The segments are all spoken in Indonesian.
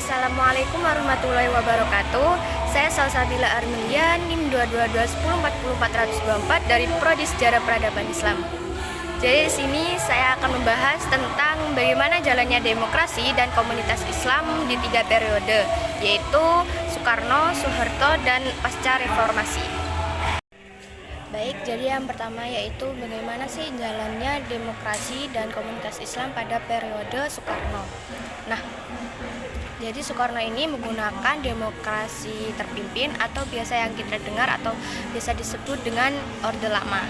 Assalamualaikum warahmatullahi wabarakatuh. Saya Salsabila Armelia, NIM 222104424 dari Prodi Sejarah Peradaban Islam. Jadi di sini saya akan membahas tentang bagaimana jalannya demokrasi dan komunitas Islam di 3 periode, yaitu Soekarno, Soeharto, dan pasca reformasi. Baik, jadi yang pertama yaitu bagaimana sih jalannya demokrasi dan komunitas Islam pada periode Soekarno. Nah, jadi Soekarno ini menggunakan demokrasi terpimpin atau biasa yang kita dengar atau biasa disebut dengan Orde Lama.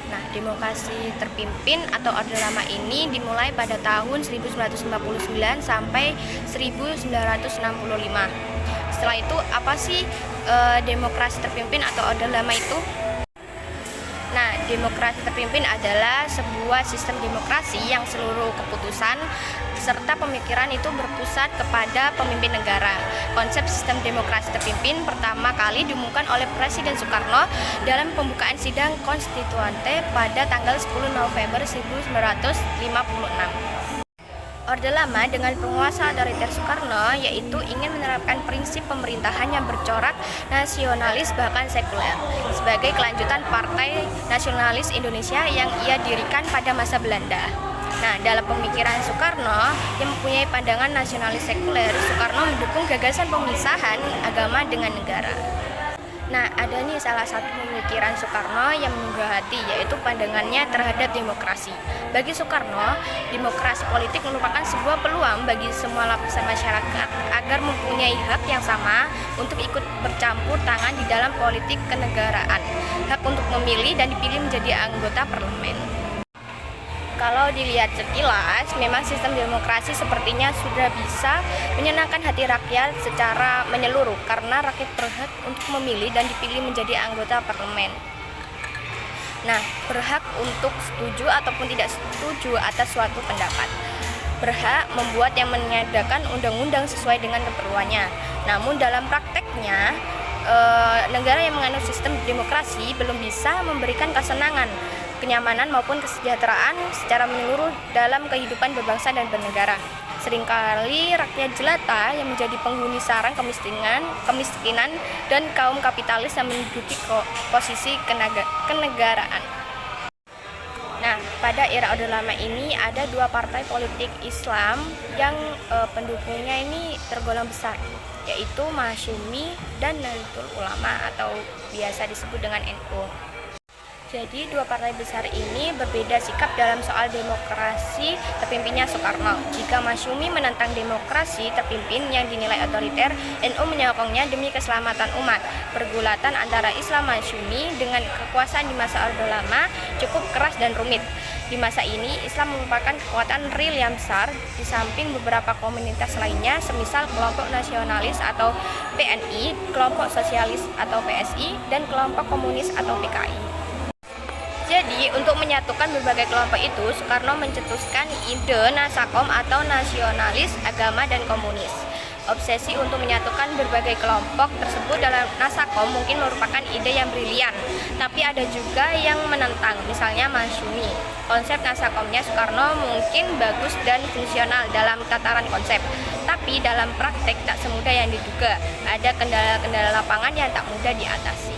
Nah, demokrasi terpimpin atau Orde Lama ini dimulai pada tahun 1959 sampai 1965. Setelah itu apa sih demokrasi terpimpin atau Orde Lama itu? Nah, demokrasi terpimpin adalah sebuah sistem demokrasi yang seluruh keputusan serta pemikiran itu berpusat kepada pemimpin negara. Konsep sistem demokrasi terpimpin pertama kali diumumkan oleh Presiden Soekarno dalam pembukaan sidang konstituante pada tanggal 10 November 1956. Orde Lama dengan penguasa otoriter Soekarno yaitu ingin menerapkan prinsip pemerintahan yang bercorak nasionalis bahkan sekuler sebagai kelanjutan Partai Nasionalis Indonesia yang ia dirikan pada masa Belanda. Nah, dalam pemikiran Soekarno yang mempunyai pandangan nasionalis sekuler, Soekarno mendukung gagasan pemisahan agama dengan negara. Nah, ada nih salah satu pemikiran Soekarno yang menggugah hati, yaitu pandangannya terhadap demokrasi. Bagi Soekarno, demokrasi politik merupakan sebuah peluang bagi semua lapisan masyarakat agar mempunyai hak yang sama untuk ikut bercampur tangan di dalam politik kenegaraan, hak untuk memilih dan dipilih menjadi anggota parlemen. Kalau dilihat sekilas, memang sistem demokrasi sepertinya sudah bisa menyenangkan hati rakyat secara menyeluruh karena rakyat berhak untuk memilih dan dipilih menjadi anggota parlemen. Nah, berhak untuk setuju ataupun tidak setuju atas suatu pendapat. Berhak membuat yang meniadakan undang-undang sesuai dengan keperluannya. Namun dalam prakteknya, negara yang menganut sistem demokrasi belum bisa memberikan kesenangan, kenyamanan maupun kesejahteraan secara menyeluruh dalam kehidupan berbangsa dan bernegara. Seringkali rakyat jelata yang menjadi penghuni sarang kemiskinan dan kaum kapitalis yang menduduki posisi kenegaraan. Nah, pada era Orde Lama ini ada 2 partai politik Islam yang pendukungnya ini tergolong besar, yaitu Masyumi dan Nahdlatul Ulama atau biasa disebut dengan NU. Jadi 2 partai besar ini berbeda sikap dalam soal demokrasi terpimpinnya Soekarno. Jika Masyumi menentang demokrasi terpimpin yang dinilai otoriter, NU menyokongnya demi keselamatan umat. Pergulatan antara Islam Masyumi dengan kekuasaan di masa Orde Lama cukup keras dan rumit. Di masa ini, Islam merupakan kekuatan real yang besar di samping beberapa komunitas lainnya, semisal kelompok nasionalis atau PNI, kelompok sosialis atau PSI, dan kelompok komunis atau PKI. Jadi, untuk menyatukan berbagai kelompok itu, Soekarno mencetuskan ide Nasakom atau nasionalis, agama, dan komunis. Obsesi untuk menyatukan berbagai kelompok tersebut dalam Nasakom mungkin merupakan ide yang brilian, tapi ada juga yang menentang, misalnya Masyumi. Konsep Nasakomnya Soekarno mungkin bagus dan fungsional dalam tataran konsep, tapi dalam praktek tak semudah yang diduga. Ada kendala-kendala lapangan yang tak mudah diatasi.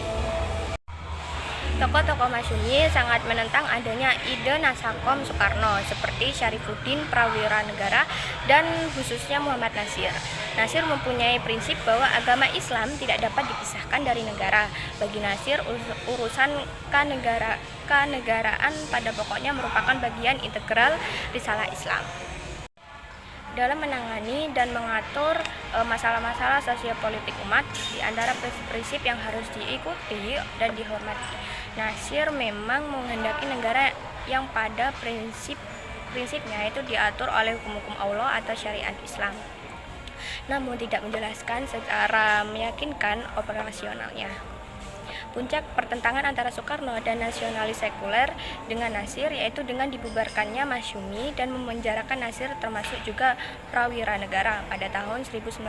Tokoh-tokoh Masyumi sangat menentang adanya ide Nasakom Soekarno seperti Syarifuddin Prawira-Negara dan khususnya Muhammad Nasir. Nasir mempunyai prinsip bahwa agama Islam tidak dapat dipisahkan dari negara. Bagi Nasir, urusan kenegaraan pada pokoknya merupakan bagian integral risalah Islam dalam menangani dan mengatur masalah-masalah sosiopolitik umat. Di antara prinsip yang harus diikuti dan dihormati, Nasir memang menghendaki negara yang pada prinsipnya itu diatur oleh hukum-hukum Allah atau syariat Islam, namun tidak menjelaskan secara meyakinkan operasionalnya. Puncak pertentangan antara Soekarno dan nasionalis sekuler dengan Nasir yaitu dengan dibubarkannya Masyumi dan memenjarakan Nasir termasuk juga Prawira Negara pada tahun 1960.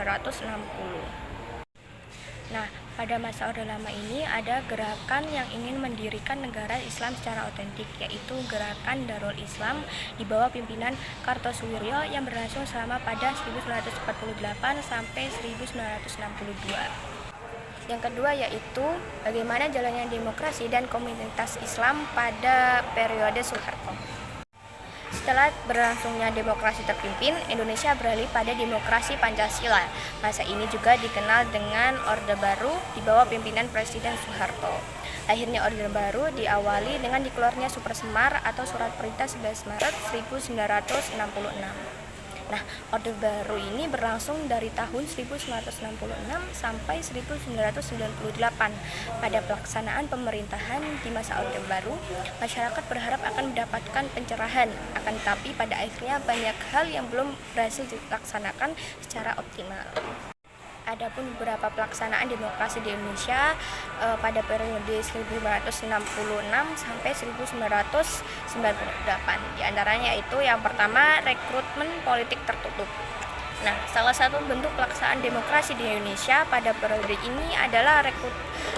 Nah, pada masa Orde Lama ini ada gerakan yang ingin mendirikan negara Islam secara otentik, yaitu Gerakan Darul Islam di bawah pimpinan Kartosuwiryo yang berlangsung selama pada 1948 sampai 1962. Yang kedua yaitu bagaimana jalannya demokrasi dan komunitas Islam pada periode Soeharto. Setelah berlangsungnya demokrasi terpimpin, Indonesia beralih pada demokrasi Pancasila. Masa ini juga dikenal dengan Orde Baru di bawah pimpinan Presiden Soeharto. Akhirnya Orde Baru diawali dengan dikeluarnya Super Semar atau Surat Perintah 11 Maret 1966. Nah, Orde Baru ini berlangsung dari tahun 1966 sampai 1998. Pada pelaksanaan pemerintahan di masa Orde Baru, masyarakat berharap akan mendapatkan pencerahan. Akan tetapi pada akhirnya banyak hal yang belum berhasil dilaksanakan secara optimal. Adapun beberapa pelaksanaan demokrasi di Indonesia pada periode 1966 sampai 1998. Di antaranya itu yang pertama, rekrutmen politik tertutup. Nah, salah satu bentuk pelaksanaan demokrasi di Indonesia pada periode ini adalah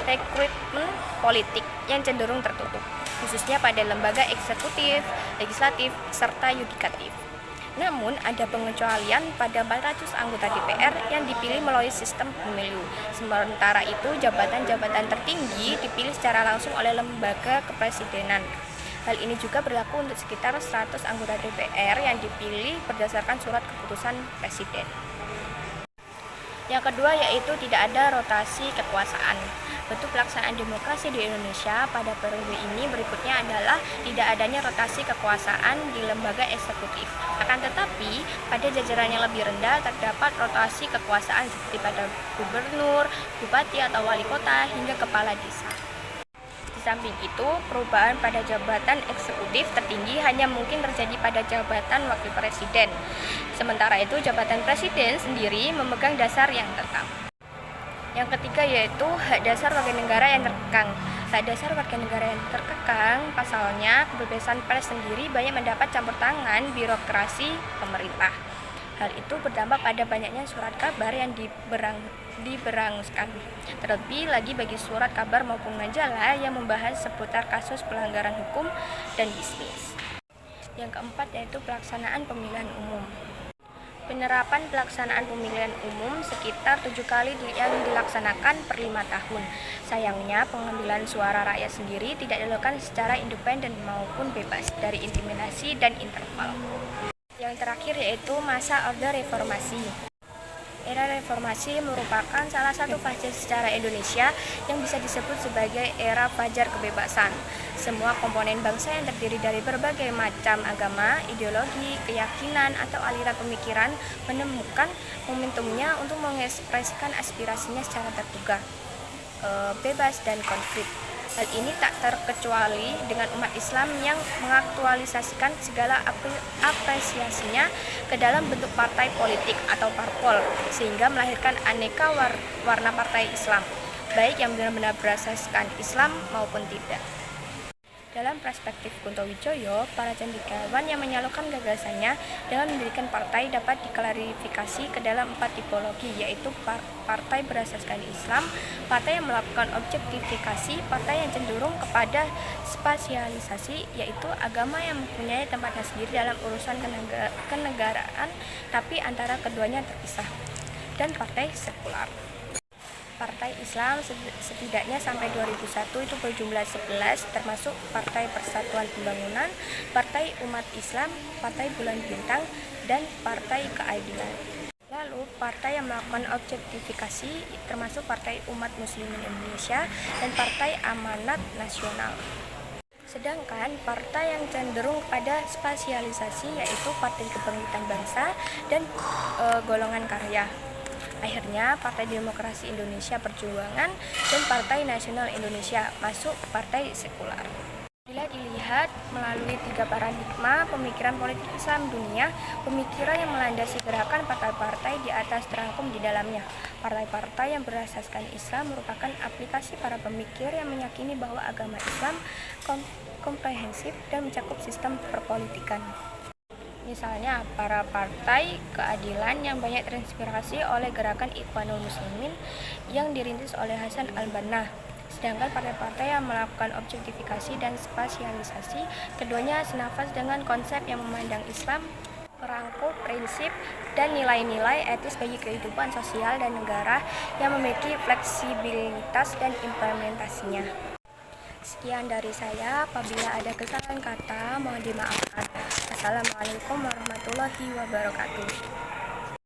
rekrutmen politik yang cenderung tertutup, khususnya pada lembaga eksekutif, legislatif, serta yudikatif. Namun, ada pengecualian pada 400 anggota DPR yang dipilih melalui sistem pemilu. Sementara itu, jabatan-jabatan tertinggi dipilih secara langsung oleh lembaga kepresidenan. Hal ini juga berlaku untuk sekitar 100 anggota DPR yang dipilih berdasarkan surat keputusan presiden. Yang kedua yaitu tidak ada rotasi kekuasaan. Bentuk pelaksanaan demokrasi di Indonesia pada periode ini berikutnya adalah tidak adanya rotasi kekuasaan di lembaga eksekutif. Akan tetapi, pada jajaran yang lebih rendah terdapat rotasi kekuasaan seperti pada gubernur, bupati atau wali kota hingga kepala desa. Di samping itu, perubahan pada jabatan eksekutif tertinggi hanya mungkin terjadi pada jabatan wakil presiden. Sementara itu, jabatan presiden sendiri memegang dasar yang tetap. Yang ketiga yaitu hak dasar warga negara yang terkekang. Hak dasar warga negara yang terkekang, pasalnya kebebasan pers sendiri banyak mendapat campur tangan birokrasi pemerintah. Hal itu berdampak pada banyaknya surat kabar yang diberanguskan. Terlebih lagi bagi surat kabar maupun majalah yang membahas seputar kasus pelanggaran hukum dan bisnis. Yang keempat yaitu pelaksanaan pemilihan umum. Penerapan pelaksanaan pemilihan umum sekitar 7 kali yang dilaksanakan per 5 tahun. Sayangnya, pengambilan suara rakyat sendiri tidak dilakukan secara independen maupun bebas dari intimidasi dan interval. Yang terakhir yaitu masa Orde Reformasi. Era reformasi merupakan salah satu fase sejarah Indonesia yang bisa disebut sebagai era fajar kebebasan. Semua komponen bangsa yang terdiri dari berbagai macam agama, ideologi, keyakinan, atau aliran pemikiran menemukan momentumnya untuk mengekspresikan aspirasinya secara terbuka, bebas, dan konkret. Hal ini tak terkecuali dengan umat Islam yang mengaktualisasikan segala apresiasinya ke dalam bentuk partai politik atau parpol, sehingga melahirkan aneka warna partai Islam, baik yang benar-benar berasaskan Islam maupun tidak. Dalam perspektif Kunto Wijoyo, para cendekiawan yang menyalurkan gagasannya dengan mendirikan partai dapat diklarifikasi ke dalam 4 tipologi, yaitu partai berasaskan Islam, partai yang melakukan objektifikasi, partai yang cenderung kepada spasialisasi, yaitu agama yang mempunyai tempatnya sendiri dalam urusan kenegaraan, tapi antara keduanya terpisah, dan partai sekular. Partai Islam setidaknya sampai 2001 itu berjumlah 11, termasuk Partai Persatuan Pembangunan, Partai Umat Islam, Partai Bulan Bintang, dan Partai Keadilan. Lalu, partai yang melakukan objektifikasi termasuk Partai Umat Muslimin Indonesia dan Partai Amanat Nasional. Sedangkan partai yang cenderung pada spasialisasi yaitu Partai Kebangkitan Bangsa dan Golongan Karya. Akhirnya, Partai Demokrasi Indonesia Perjuangan dan Partai Nasional Indonesia masuk partai sekular. Bila dilihat melalui 3 paradigma pemikiran politik Islam dunia, pemikiran yang melandasi gerakan partai-partai di atas terangkum di dalamnya. Partai-partai yang berasaskan Islam merupakan aplikasi para pemikir yang meyakini bahwa agama Islam komprehensif dan mencakup sistem perpolitikan. Misalnya, para partai keadilan yang banyak terinspirasi oleh gerakan Ikhwanul Muslimin yang dirintis oleh Hasan al-Banna. Sedangkan partai-partai yang melakukan objektifikasi dan spasialisasi, keduanya senafas dengan konsep yang memandang Islam merangkul prinsip dan nilai-nilai etis bagi kehidupan sosial dan negara yang memiliki fleksibilitas dan implementasinya. Sekian dari saya, apabila ada kesalahan kata mohon dimaafkan. Assalamualaikum warahmatullahi wabarakatuh.